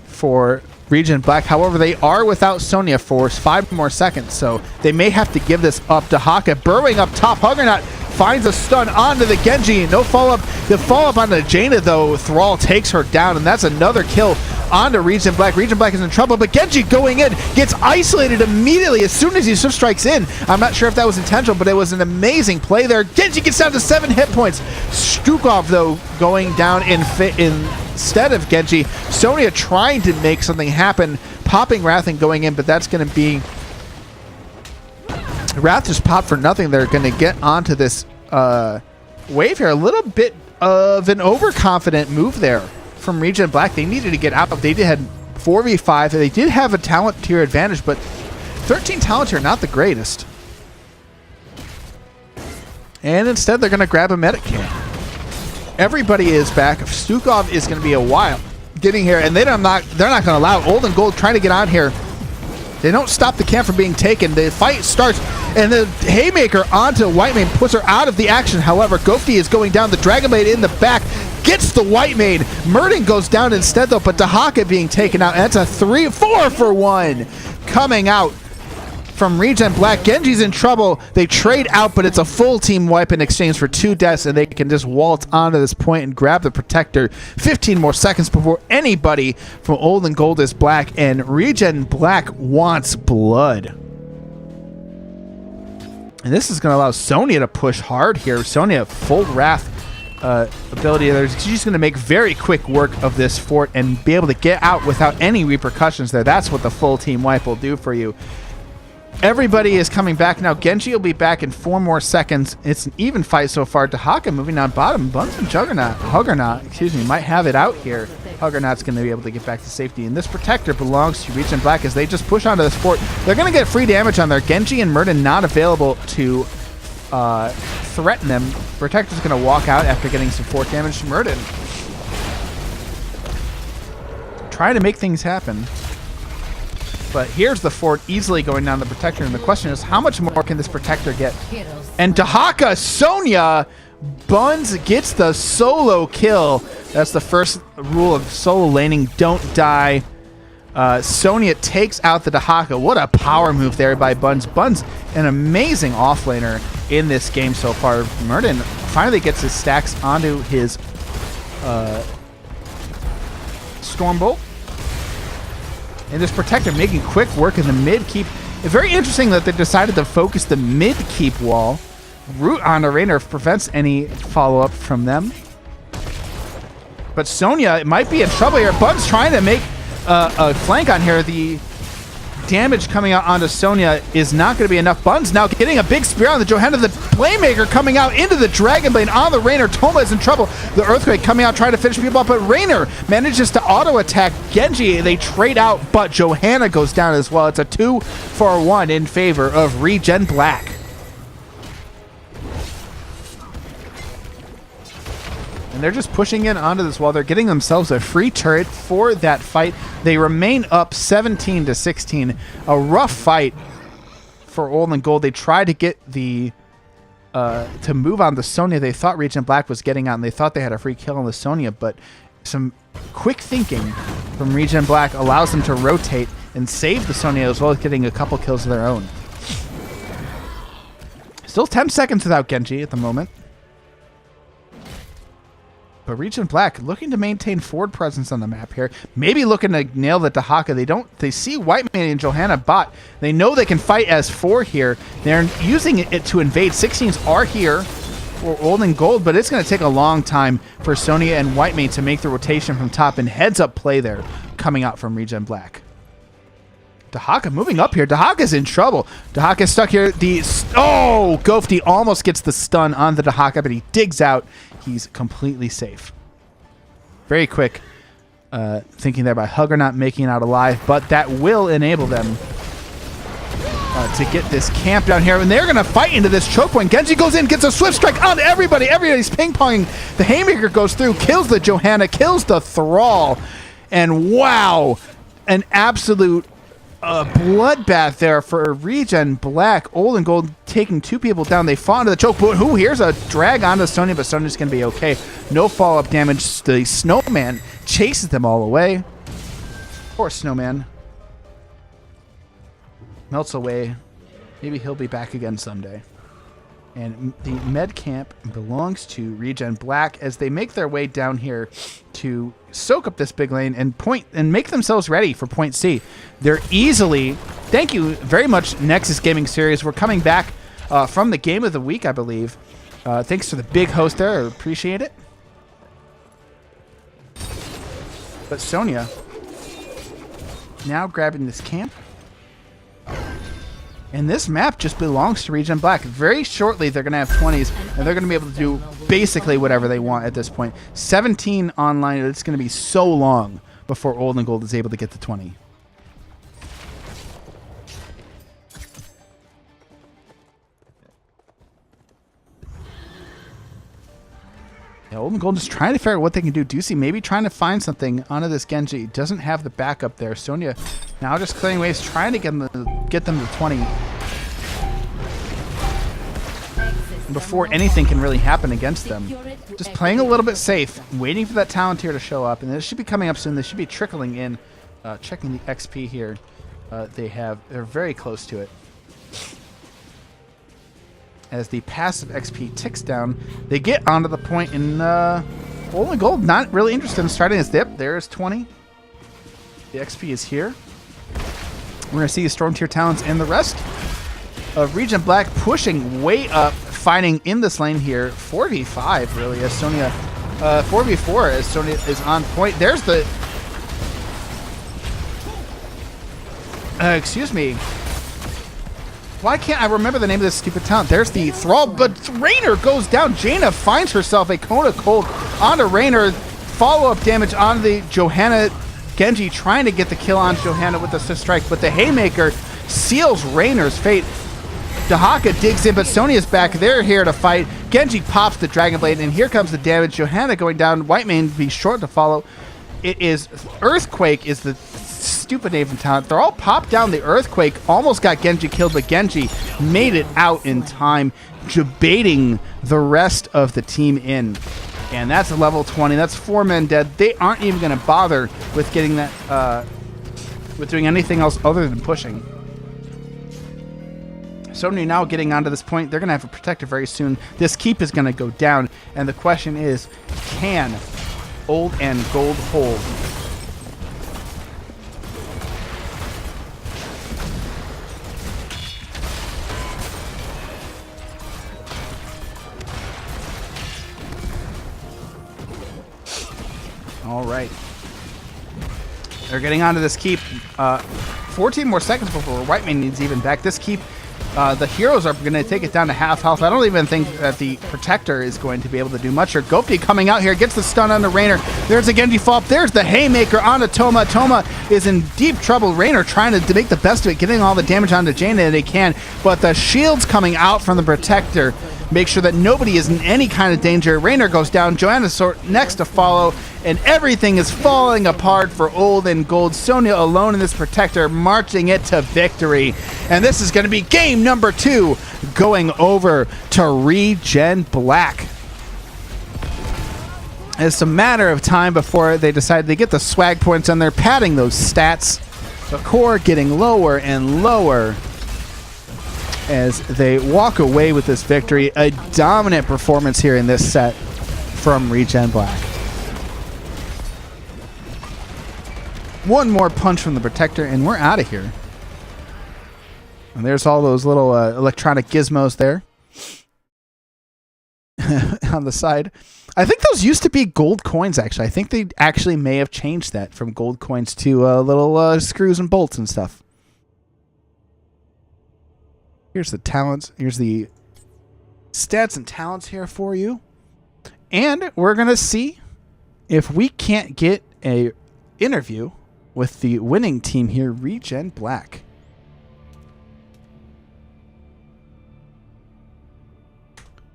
for ReGen Black. However, they are without Sonya for 5 more seconds, so they may have to give this up. Dahaka burrowing up top. Huggernaut finds a stun onto the Genji. No follow-up. The follow-up onto Jaina, though. Thrall takes her down, and that's another kill onto ReGen Black. ReGen Black is in trouble, but Genji going in gets isolated immediately as soon as he swift strikes in. I'm not sure if that was intentional, but it was an amazing play there. Genji gets down to 7 hit points. Stukov, though, going down instead of Genji. Sonya trying to make something happen, popping Wrath and going in, but that's going to be... Wrath just popped for nothing. They're going to get onto this wave here. A little bit of an overconfident move there from ReGen Black. They needed to get out. They had 4v5. They did have a talent tier advantage, but 13 talent tier, not the greatest. And instead, they're going to grab a medic camp. Everybody is back. Stukov is going to be a while getting here, and they're not going to allow Old and Gold trying to get on here. They don't stop the camp from being taken. The fight starts, and the Haymaker onto Whitemane puts her out of the action. However, Gofti is going down. The Dragon Blade in the back gets the Whitemane. Murden goes down instead, though, but Dahaka being taken out. And that's a 4 for 1 coming out from ReGen Black. Genji's in trouble. They trade out, but it's a full team wipe in exchange for 2 deaths, and they can just waltz onto this point and grab the Protector. 15 more seconds before anybody from Old and Gold is black, and ReGen Black wants blood. And this is going to allow Sonya to push hard here. Sonya, full Wrath ability there. She's going to make very quick work of this fort and be able to get out without any repercussions there. That's what the full team wipe will do for you. Everybody is coming back now. Genji will be back in 4 more seconds. It's an even fight so far. Dahaka moving on bottom. Buns and Huggernaut, excuse me, might have it out here. Huggernaut's going to be able to get back to safety. And this Protector belongs to ReGen Black as they just push onto this fort. They're going to get free damage on there. Genji and Murden not available to threaten them. Protector's going to walk out after getting some fort damage to Murden. Trying to make things happen. But here's the fort easily going down the Protector, and the question is, how much more can this Protector get? And Dahaka, Sonya, Buns gets the solo kill. That's the first rule of solo laning, don't die. Sonya takes out the Dahaka. What a power move there by Buns. Buns, an amazing offlaner in this game so far. Murden finally gets his stacks onto his Stormbolt. And this Protector making quick work in the mid keep. It's very interesting that they decided to focus the mid keep wall. Root on Rainer prevents any follow-up from them. But Sonya might be in trouble here. Buns trying to make a flank on here. The damage coming out onto Sonya is not going to be enough. Buns now getting a big spear on the Johanna. The Playmaker coming out into the Dragon Blade on the Rainer. Toma is in trouble. The Earthquake coming out trying to finish people up, but Rainer manages to auto-attack Genji. They trade out, but Johanna goes down as well. It's a 2 for 1 in favor of ReGen Black. And they're just pushing in onto this wall. They're getting themselves a free turret for that fight. They remain up 17-16. A rough fight for Old and Gold. They tried to get the to move on the Sonya. They thought ReGen Black was getting out, and they thought they had a free kill on the Sonya, but some quick thinking from ReGen Black allows them to rotate and save the Sonya, as well as getting a couple kills of their own. Still 10 seconds without Genji at the moment. But ReGen Black looking to maintain forward presence on the map here. Maybe looking to nail the Dahaka. They see Whitemane and Johanna bot. They know they can fight as 4 here. They're using it to invade. 16s are here for Old and Gold, but it's going to take a long time for Sonya and Whitemane to make the rotation from top, and heads up play there coming out from ReGen Black. Dahaka moving up here. Dahaka's in trouble. Dahaka's stuck here. Gofti almost gets the stun on the Dahaka, but he digs out. He's completely safe. Very quick thinking there by Huggernaut making it out alive, but that will enable them to get this camp down here, and they're going to fight into this choke point. Genji goes in, gets a swift strike on everybody. Everybody's ping-ponging. The Haymaker goes through, kills the Johanna, kills the Thrall, and wow, an absolute bloodbath there for ReGen Black. Old and Gold taking 2 people down. They fall into the choke point. Here's a drag onto Sonya, but Sonya's going to be okay. No follow-up damage. The Snowman chases them all away. Poor Snowman. Melts away. Maybe he'll be back again someday. And the med camp belongs to ReGen Black as they make their way down here to soak up this big lane and make themselves ready for point C. They're easily... Thank you very much, Nexus Gaming Series. We're coming back from the game of the week, I believe. Thanks to the big host there. I appreciate it. But Sonya now grabbing this camp. And this map just belongs to ReGen Black. Very shortly, they're going to have 20s, and they're going to be able to do basically whatever they want at this point. 17 online, it's going to be so long before Old and Gold is able to get to 20. Yeah, Old and Gold just trying to figure out what they can do. Deucey maybe trying to find something onto this Genji. Doesn't have the backup there. Sonya now just clearing waves, trying to get them to 20. Before anything can really happen against them. Just playing a little bit safe, waiting for that talent here to show up. And this should be coming up soon. This should be trickling in. Checking the XP here. They're very close to it. As the passive XP ticks down, they get onto the point, and Old and Gold not really interested in starting this dip. There's 20. The XP is here. We're going to see Storm Tier talents and the rest of ReGen Black pushing way up, fighting in this lane here. 4v5, really, as Sonya... 4v4, as Sonya is on point. There's the... excuse me. Why can't I remember the name of this stupid talent? There's the Thrall, but Raynor goes down. Jaina finds herself a Kona Cold onto Raynor. Follow-up damage on the Johanna. Genji trying to get the kill on Johanna with the assist strike, but the Haymaker seals Raynor's fate. Dahaka digs in, but Sonya's back. They're here to fight. Genji pops the Dragon Blade, and here comes the damage. Johanna going down. Whitemane be short to follow. It is Earthquake is the stupid name of talent. They're all popped down. The Earthquake almost got Genji killed, but Genji made it out in time, debating the rest of the team in. And that's a level 20. That's 4 men dead. They aren't even going to bother with getting that, with doing anything else other than pushing. Sonya now getting onto this point. They're going to have a protector very soon. This keep is going to go down. And the question is, can Old and Gold hold? All right. They're getting onto this keep. 14 more seconds before Whitemane needs even back. This keep, the heroes are going to take it down to half health. I don't even think that the Protector is going to be able to do much. Or Gopi coming out here, gets the stun on the Raynor. There's a Genji fall up. There's the Haymaker onto Toma. Toma is in deep trouble. Raynor trying to make the best of it, getting all the damage onto Jaina that they can. But the shields coming out from the Protector make sure that nobody is in any kind of danger. Raynor goes down. Johanna's next to follow. And everything is falling apart for Old and Gold. Sonya alone in this Protector, marching it to victory. And this is going to be game number 2, going over to ReGen Black. It's a matter of time before they decide they get the swag points, and they're padding those stats. The core getting lower and lower as they walk away with this victory. A dominant performance here in this set from ReGen Black. One more punch from the Protector, and we're out of here. And there's all those little electronic gizmos there on the side. I think those used to be gold coins, actually. I think they actually may have changed that from gold coins to little screws and bolts and stuff. Here's the talents. Here's the stats and talents here for you. And we're going to see if we can't get a interview with the winning team here, ReGen Black.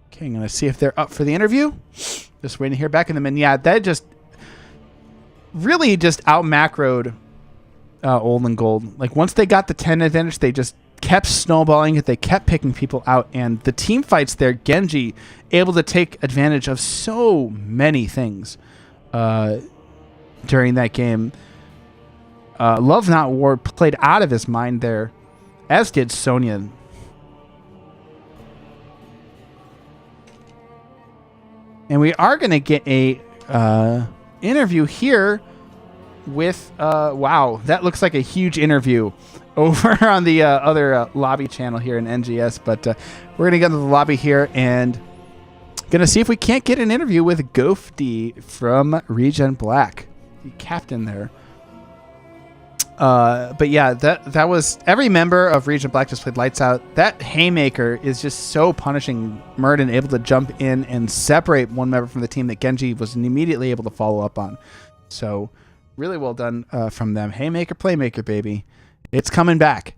Okay, I'm going to see if they're up for the interview. Just waiting to hear back in them. And yeah, that just really just out-macroed Old and Gold. Like, once they got the 10 advantage, they just kept snowballing it. They kept picking people out. And the team fights there, Genji able to take advantage of so many things during that game. Love Not War played out of his mind there, as did Sonya. And we are going to get a interview here with, wow, that looks like a huge interview over on the other lobby channel here in NGS. But we're going to get into the lobby here and going to see if we can't get an interview with Ghosty from ReGen Black, the captain there. But yeah, that was every member of ReGen Black just played lights out. That haymaker is just so punishing. Murden able to jump in and separate one member from the team that Genji was immediately able to follow up on. So really well done from them. Haymaker, playmaker, baby. It's coming back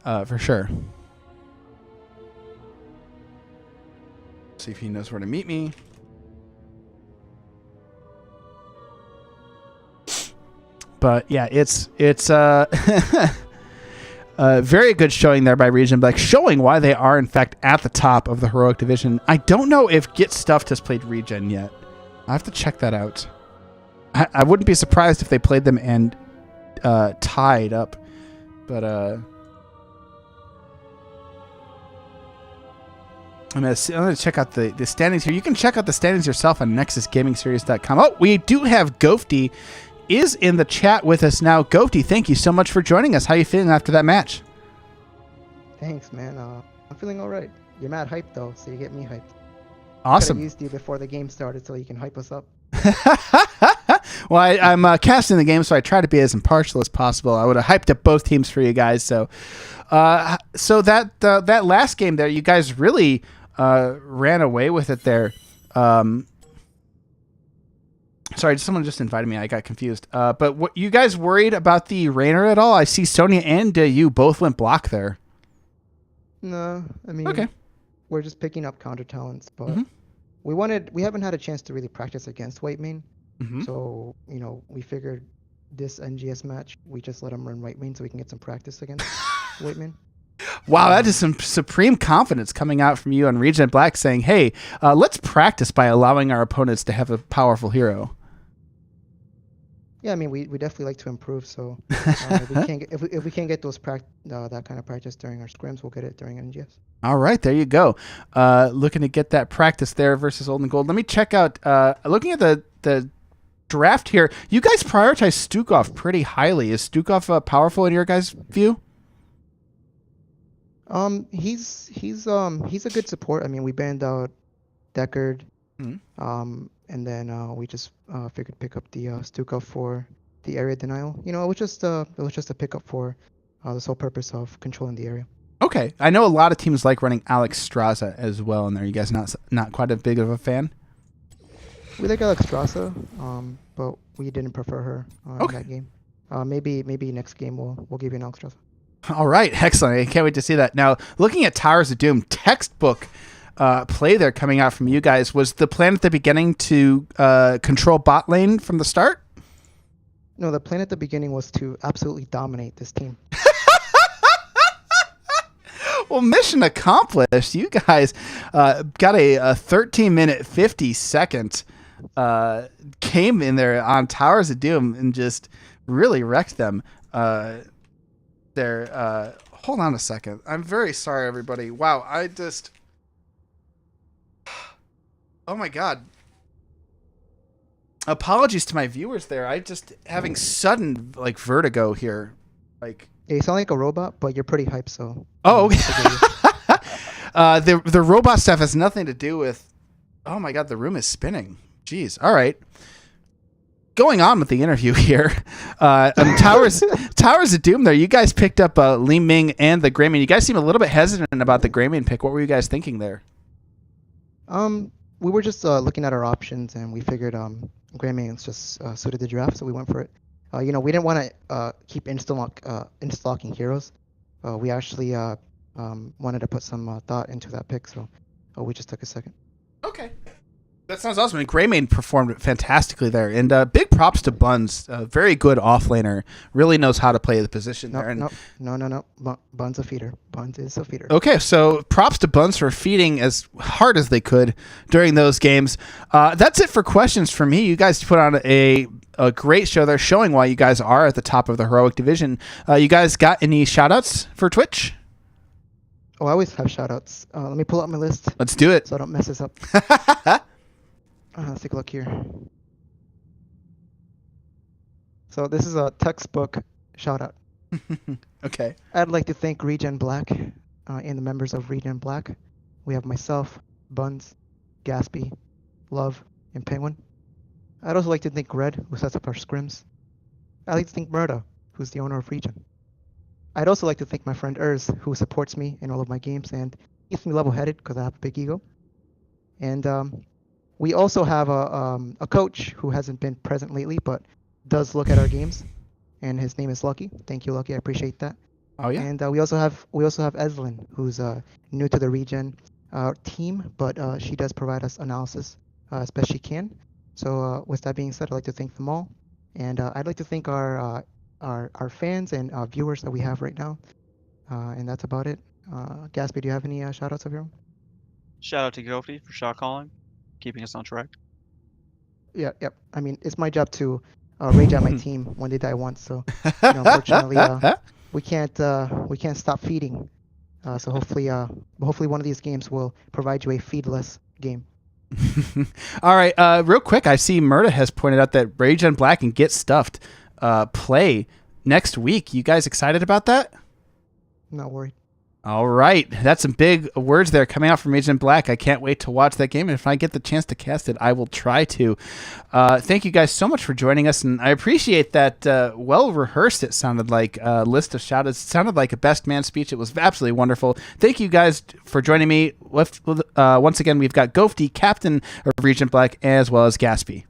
for sure. See if he knows where to meet me. But yeah, it's a very good showing there by ReGen Black, showing why they are in fact at the top of the heroic division. I don't know if Get Stuffed has played ReGen yet. I have to check that out. I wouldn't be surprised if they played them and tied up, but I'm gonna check out the standings here. You can check out the standings yourself on nexusgamingseries.com. Oh, we do have Ghosty is in the chat with us now. Ghosty, thank you so much for joining us. How are you feeling after that match? Thanks, man. I'm feeling all right. You're mad hyped though, so you get me hyped. Awesome. I used you before the game started, so you can hype us up. Well, I'm casting the game, so I try to be as impartial as possible. I would have hyped up both teams for you guys. So that last game there, you guys really ran away with it there. Sorry, someone just invited me. I got confused. But what, you guys worried about the Rainer at all? I see Sonya and you both went block there. No, I mean, okay. We're just picking up counter talents, but we haven't had a chance to really practice against white main. So, we figured this NGS match, we just let them run white main so we can get some practice against white main. Wow, that is some supreme confidence coming out from you on ReGen Black saying, hey, let's practice by allowing our opponents to have a powerful hero. Yeah, I mean, we definitely like to improve. So if we can't get those that kind of practice during our scrims, we'll get it during NGS. All right, there you go. Looking to get that practice there versus Old and Gold. Let me check out. Looking at the draft here, you guys prioritize Stukov pretty highly. Is Stukov powerful in your guys' view? He's a good support. I mean, we banned out Deckard. And then we just figured pick up the Stukov for the area denial. It was just a pickup for the sole purpose of controlling the area. Okay, I know a lot of teams like running Alex Straza as well. And there, you guys not quite a big of a fan. We like Alex Straza, but we didn't prefer her in that game. Maybe next game we'll give you an Alex Straza. All right, excellent. I can't wait to see that. Now, looking at Towers of Doom, textbook play there coming out from you guys. Was the plan at the beginning to control bot lane from the start? No, the plan at the beginning was to absolutely dominate this team. Well, mission accomplished. You guys got a 13-minute, 50-second game in there on Towers of Doom and just really wrecked them. Hold on a second. I'm very sorry, everybody. Wow, oh my God. Apologies to my viewers there. I just having sudden vertigo here. Yeah, you sound like a robot, but you're pretty hyped, so. Oh, the robot stuff has nothing to do with. Oh my God, the room is spinning. Jeez. All right. Going on with the interview here, Towers of Doom there, you guys picked up Li Ming and the Greymane. You guys seem a little bit hesitant about the Greymane pick. What were you guys thinking there? We were just looking at our options, and we figured Greymane's just suited the draft, so we went for it. We didn't want to keep insta-locking heroes. We actually wanted to put some thought into that pick, so we just took a second. Okay. That sounds awesome. And Greymane performed fantastically there. And big props to Buns. Very good offlaner. Really knows how to play the position there. And No. Bun's a feeder. Buns is a feeder. okay, so props to Buns for feeding as hard as they could during those games. That's it for questions for me. You guys put on a great show there showing why you guys are at the top of the Heroic Division. You guys got any shout-outs for Twitch? Oh, I always have shoutouts. Let me pull up my list Let's do it. so I don't mess this up. Let's take a look here. So this is a textbook shout out. Okay. I'd like to thank ReGen Black and the members of ReGen Black. We have myself, Buns, Gaspy, Love, and Penguin. I'd also like to thank Red, who sets up our scrims. I'd like to thank Murda, who's the owner of ReGen. I'd also like to thank my friend Urs, who supports me in all of my games and keeps me level-headed because I have a big ego. And we also have a coach who hasn't been present lately, but does look at our games, and his name is Lucky. Thank you, Lucky. I appreciate that. Oh yeah. And we also have Eslin, who's new to the ReGen team, but she does provide us analysis as best she can. So with that being said, I'd like to thank them all, and I'd like to thank our fans and viewers that we have right now. And that's about it. Gaspy, do you have any shout-outs of your own? Shout out to Gofi for shot calling, keeping us on track. Yeah, yep. I mean, it's my job to rage at my team when they die once. So, unfortunately, we can't stop feeding. So hopefully one of these games will provide you a feedless game. All right. Real quick, I see Murda has pointed out that ReGen Black and Get Stuffed play next week. You guys excited about that? Not worried. All right. That's some big words there coming out from ReGen Black. I can't wait to watch that game. And if I get the chance to cast it, I will try to. Thank you guys so much for joining us. And I appreciate that well-rehearsed, it sounded like, list of shout-outs. It sounded like a best man speech. It was absolutely wonderful. Thank you guys for joining me. Once again, we've got Gofty, captain of ReGen Black, as well as Gaspy.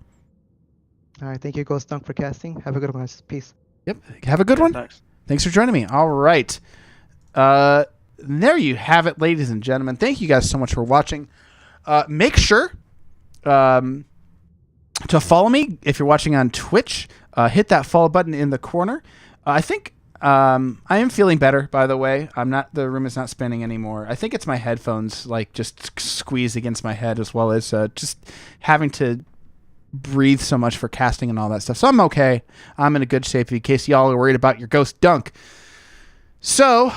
All right. Thank you, Ghost Dunk, for casting. Have a good one, guys. Peace. Yep. Have a good one. Thanks for joining me. All right. There you have it, ladies and gentlemen. Thank you guys so much for watching. Make sure to follow me if you're watching on Twitch. Hit that follow button in the corner. I think I am feeling better, by the way. The room is not spinning anymore. I think it's my headphones just squeezed against my head, as well as just having to breathe so much for casting and all that stuff. So I'm okay. I'm in a good shape in case y'all are worried about your Ghost Dunk. So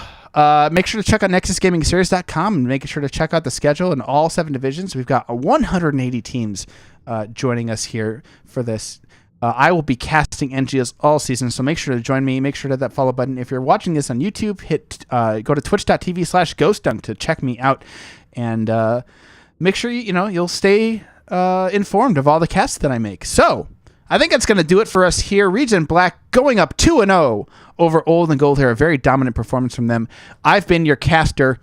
make sure to check out nexusgamingseries.com and make sure to check out the schedule in all 7 divisions. We've got 180 teams joining us here for this. I will be casting NGS all season, so make sure to join me. Make sure to hit that follow button. If you're watching this on YouTube, go to twitch.tv/ghostdunk to check me out, and make sure you'll stay informed of all the casts that I make. So I think that's going to do it for us here. ReGen Black going up 2-0 over Old and Gold here. A very dominant performance from them. I've been your caster.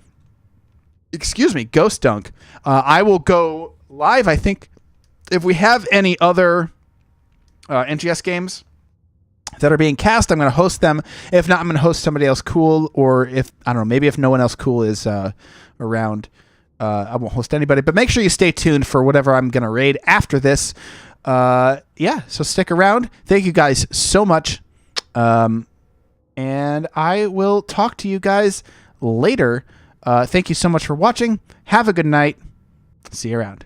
Ghost Dunk. I will go live, I think, if we have any other NGS games that are being cast, I'm going to host them. If not, I'm going to host somebody else cool, or maybe if no one else cool is around, I won't host anybody. But make sure you stay tuned for whatever I'm going to raid after this. So stick around. Thank you guys so much. And I will talk to you guys later. Thank you so much for watching. Have a good night. See you around.